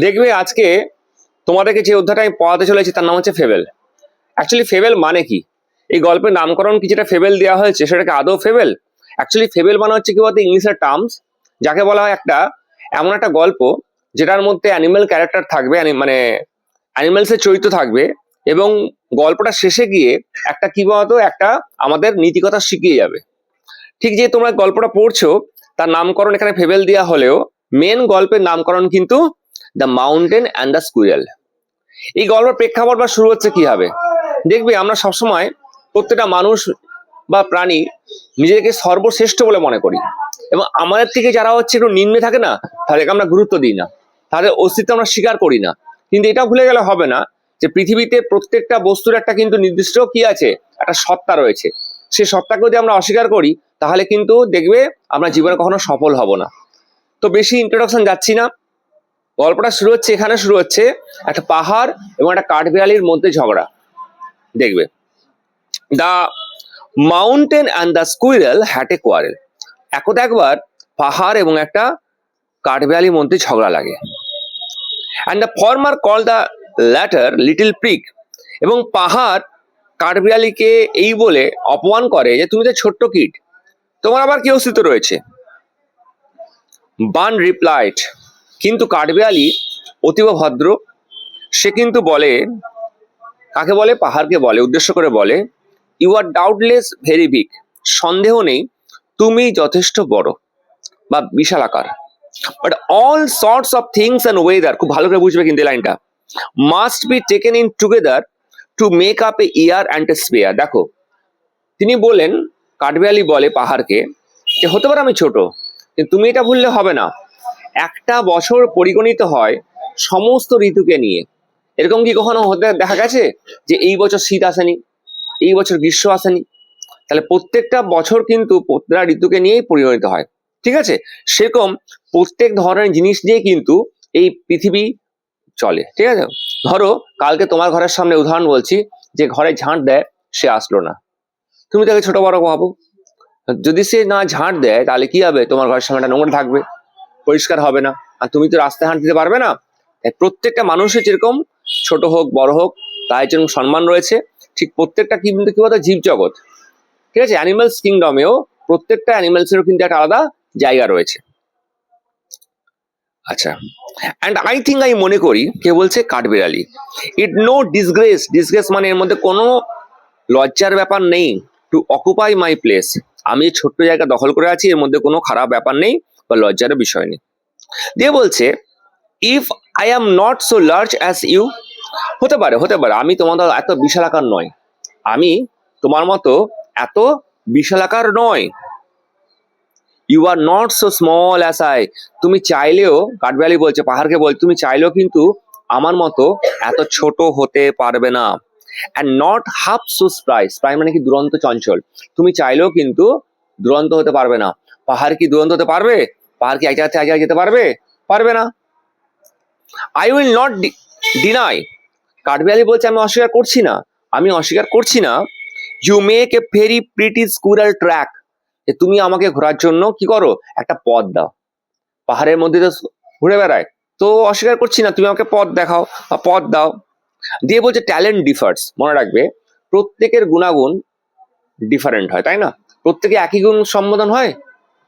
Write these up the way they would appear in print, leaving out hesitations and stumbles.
দেখবে আজকে তোমাদেরকে যে অধ্যায়টা আমি পড়াতে চলেছি তার নাম হচ্ছে ফেবেল। অ্যাকচুয়ালি ফেবেল মানে কি? এই গল্পের নামকরণ কি যেটা ফেবেল দেওয়া হয়েছে সেটাকে আদৌ ফেবেল? অ্যাকচুয়ালি ফেবেল মানে হচ্ছে কি বলতো ইংলিশের টার্মস, যাকে বলা হয় একটা এমন একটা গল্প যেটার মধ্যে অ্যানিমেল ক্যারেক্টার থাকবে, মানে অ্যানিমেলসের চরিত্র থাকবে, এবং গল্পটা শেষে গিয়ে একটা কি বলতো একটা আমাদের নীতিকথা শিখিয়ে যাবে। ঠিক যে তোমরা গল্পটা পড়ছো তার নামকরণ এখানে ফেবেল দেওয়া হলেও মেন গল্পের নামকরণ কিন্তু the mountain and the squirrel. এই গল্পের প্রেক্ষাপট বা শুরু হচ্ছে কি হবে, দেখবে আমরা সবসময় প্রত্যেকটা মানুষ বা প্রাণী নিজেকে সর্বশ্রেষ্ঠ বলে মনে করি, এবং আমাদের থেকে যারা হচ্ছে একটু নিম্নে থাকে না তাদেরকে আমরা গুরুত্ব দিই না, তাদের অস্তিত্ব আমরা স্বীকার করি না। কিন্তু এটা ভুলে গেলে হবে না যে পৃথিবীতে প্রত্যেকটা বস্তুর একটা কিন্তু নির্দিষ্ট কি আছে, একটা সত্তা রয়েছে। সেই সত্তাকে যদি আমরা অস্বীকার করি তাহলে কিন্তু দেখবে আমরা জীবনে কখনো সফল হব না। তো বেশি ইন্ট্রোডাকশন যাচ্ছি না, গল্পটা শুরু হচ্ছে এখানে শুরু হচ্ছে একটা পাহাড় এবং একটা কাঠবিড়ালির মধ্যে ঝগড়া। দেখবে the mountain and the squirrel had a quarrel. একবার পাহাড় এবং একটা কাঠবিড়ালির মধ্যে ঝগড়া লাগে। And the former call the latter little prick. এবং পাহাড় কাঠবিড়ালিকে এই বলে অপমান করে যে তুমি তো ছোট্ট কিট, তোমার আবার কি অস্তিত্ব রয়েছে? বান রিপ্লাইড, কিন্তু কাঠবিড়ালি অতীব ভদ্র, সে কিন্তু বলে, কাকে বলে? পাহাড়কে বলে, উদ্দেশ্য করে বলে, you are doubtless very big. সন্দেহ নেই তুমি যথেষ্ট বড় বা বিশাল আকার। But all sorts of things and weather, খুব ভালো করে বুঝবে কিন্তু এই লাইনটা, must be taken in together to make up a year and a sphere. দেখো তিনি বলেন, কাঠবিড়ালি বলে পাহাড়কে যে হতে পারে আমি ছোট, কিন্তু তুমি এটা ভুললে হবে না, একটা বছর পরিগণিত হয় সমস্ত ঋতুকে নিয়ে। এরকম কি কখনো হতে দেখা গেছে যে এই বছর শীত আসেনি, এই বছর গ্রীষ্ম আসেনি? তাহলে প্রত্যেকটা বছর কিন্তু প্রত্যেকটা ঋতুকে নিয়েই পরিগণিত হয়, ঠিক আছে? সেরকম প্রত্যেক ধরনের জিনিস দিয়ে কিন্তু এই পৃথিবী চলে, ঠিক আছে? ধরো কালকে তোমার ঘরের সামনে উদাহরণ বলছি, যে ঘরে ঝাঁট দেয় সে আসলো না, তুমি তাকে ছোট বড় ভাবো। যদি সে না ঝাঁট দেয় তাহলে কি হবে? তোমার ঘরের সামনে একটা নোংরা থাকবে, পরিষ্কার হবে না, আর তুমি তো রাস্তায় হাঁটতে পারবে না। প্রত্যেকটা মানুষের যেরকম ছোট হোক বড় হোক তার যেরকম সম্মান রয়েছে, ঠিক প্রত্যেকটা কি কিন্তু কি বলতো জীবজগৎ, ঠিক আছে, অ্যানিমালস কিংডমেও প্রত্যেকটা অ্যানিমালসেরও কিন্তু একটা আলাদা জায়গা রয়েছে। আচ্ছা, অ্যান্ড আই থিঙ্ক, আমি মনে করি, কে বলছে? কাঠবিড়ালি। ইট নো ডিসগ্রেস, ডিসগ্রেস মানে এর মধ্যে কোনো লজ্জার ব্যাপার নেই, টু অকুপাই মাই প্লেস, আমি ছোট্ট জায়গা দখল করে আছি, এর মধ্যে কোনো খারাপ ব্যাপার নেই বা লজ্জার বিষয় নেই। দিয়ে বলছে, if I am not so large as you, হতে পারে আমি তোমার এত বিশাল আকার নয়, আমি তোমার মতো এত বিশাল আকার নয়। You are not so small as I, তুমি চাইলেও, কাঠবিড়ালি বলছে পাহাড়কে বলছে, তুমি চাইলেও কিন্তু আমার মতো এত ছোট হতে পারবে না। And not half so spry, spry মানে কি? দুরন্ত চঞ্চল। তুমি চাইলেও কিন্তু দুরন্ত হতে পারবে না। পাহাড় কি দুরন্ত হতে পারবে? পাহাড় কি এক জায়গা থেকে এক জায়গায় যেতে পারবে? পারবে না। আই উইল নট ডিনাই, কাঠবিড়ালি বলছে আমি অস্বীকার করছি না, আমি অস্বীকার করছি না, you make a very pretty squirrel track, যে তুমি আমাকে ঘোরার জন্য কি করো, একটা পথ দাও। পাহাড়ের মধ্যে তো ঘুরে বেড়ায়, তো অস্বীকার করছি না, তুমি আমাকে পথ দেখাও বা পথ দাও। দিয়ে বলছে ট্যালেন্ট ডিফার্স, মনে রাখবে প্রত্যেকের গুণাগুণ ডিফারেন্ট হয়, তাই না? প্রত্যেকে একই গুণ সম্বোধন হয়,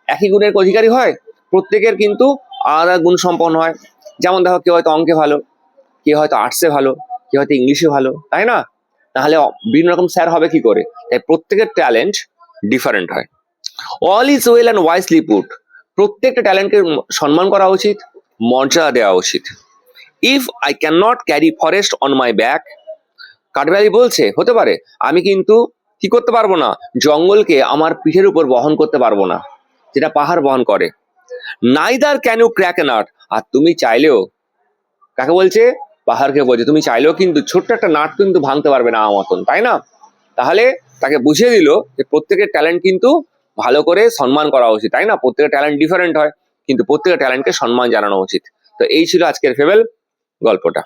একই গুণের অধিকারী হয়? প্রত্যেকের কিন্তু আলাদা গুণ সম্পন্ন হয়। যেমন দেখো কেউ হয়তো অঙ্কে ভালো, কেউ হয়তো আর্টসে ভালো, কেউ হয়তো ইংলিশে ভালো, তাই না? তাহলে বিভিন্ন রকম স্যার হবে কি করে? তাই প্রত্যেকের ট্যালেন্ট ডিফারেন্ট হয়। All is well and wisely put, প্রত্যেকটা ট্যালেন্টকে সম্মান করা উচিত, মর্যাদা দেওয়া উচিত। If I can not carry forest on my back, কাঠবিড়ালি বলছে হতে পারে আমি কিন্তু কি করতে পারবো না, জঙ্গলকে আমার পিঠের উপর বহন করতে পারবো না, যেটা পাহাড় বহন করে। Neither can you crack a nut, আর তুমি চাইলেও, কাকে বলছে? পাহাড়কে বলছে, তুমি চাইলেও কিন্তু ছোট্ট একটা নাট কিন্তু ভাঙতে পারবে না আমার মতন, তাই না? তাহলে তাকে বুঝিয়ে দিল যে প্রত্যেকের ট্যালেন্ট কিন্তু ভালো করে সম্মান করা উচিত, তাই না? প্রত্যেকের ট্যালেন্ট ডিফারেন্ট হয়, কিন্তু প্রত্যেকের ট্যালেন্টকে সম্মান জানানো উচিত। তো এই ছিল আজকের ফেবেল গল্পটা।